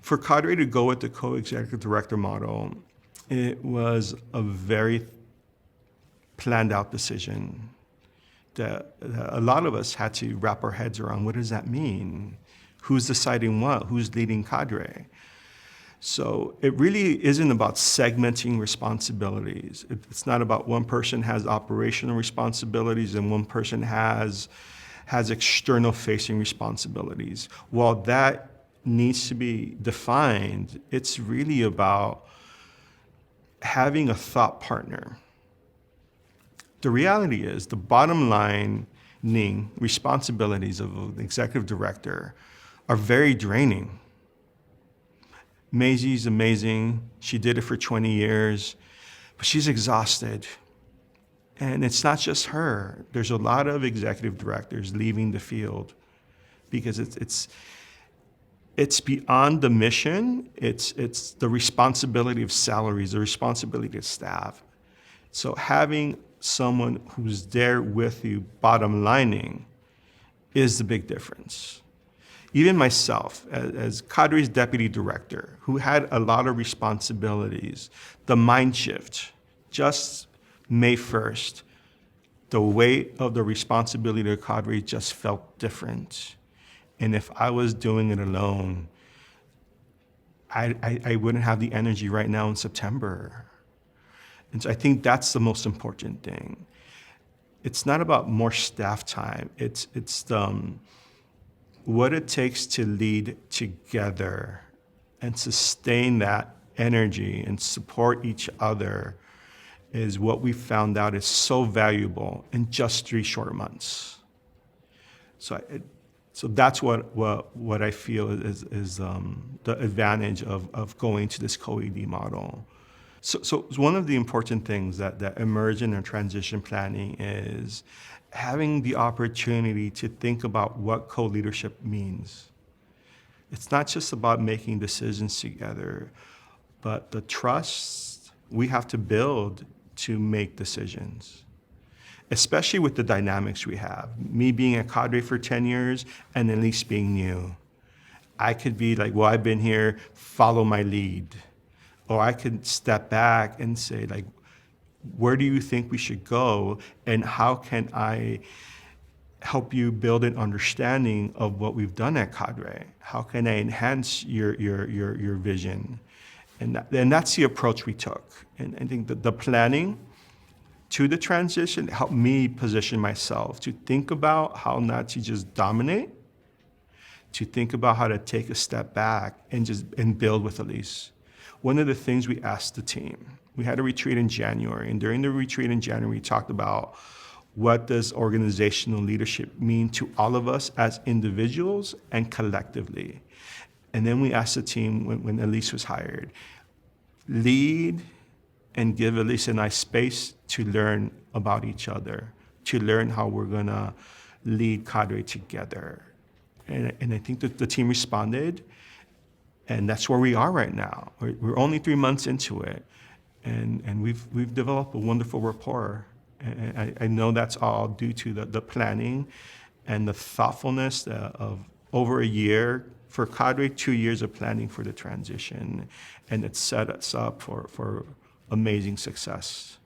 For CADRE to go with the co-executive director model, it was a very planned out decision that a lot of us had to wrap our heads around. What does that mean? Who's deciding what? Who's leading CADRE? So it really isn't about segmenting responsibilities. It's not about one person has operational responsibilities and one person has external facing responsibilities. While that needs to be defined, it's really about having a thought partner. The reality is the bottom line responsibilities of an executive director are very draining. Maisie's amazing. She did it for 20 years, but she's exhausted. And it's not just her. There's a lot of executive directors leaving the field because it's beyond the mission. It's the responsibility of salaries, the responsibility of staff. So having someone who's there with you bottom lining is the big difference. Even myself, as CADRE's deputy director, who had a lot of responsibilities, the mind shift, just May 1st, the weight of the responsibility of CADRE just felt different. And if I was doing it alone, I wouldn't have the energy right now in September. And so I think that's the most important thing. It's not about more staff time. It's what it takes to lead together and sustain that energy and support each other is what we found out is so valuable in just 3 short months. So that's what I feel is the advantage of going to this co-ED model. So one of the important things that emerge in our transition planning is having the opportunity to think about what co-leadership means. It's not just about making decisions together, but the trust we have to build to make decisions, especially with the dynamics we have. Me being at CADRE for 10 years and Elise being new. I could be like, well, I've been here, follow my lead. Or I could step back and say, like, where do you think we should go, and how can I help you build an understanding of what we've done at CADRE? How can I enhance your vision? And that's the approach we took. And I think that the planning to the transition helped me position myself to think about how not to just dominate, to think about how to take a step back and build with Elise. One of the things we asked the team, we had a retreat in January, and during the retreat in January, we talked about what does organizational leadership mean to all of us as individuals and collectively. And then we asked the team when Elise was hired, lead and give Elise and I space to learn about each other, to learn how we're gonna lead CADRE together. And I think that the team responded. And that's where we are right now. We're only 3 months into it, and we've developed a wonderful rapport. And I know that's all due to the planning and the thoughtfulness of over a year for CADRE, 2 years of planning for the transition, and it set us up for amazing success.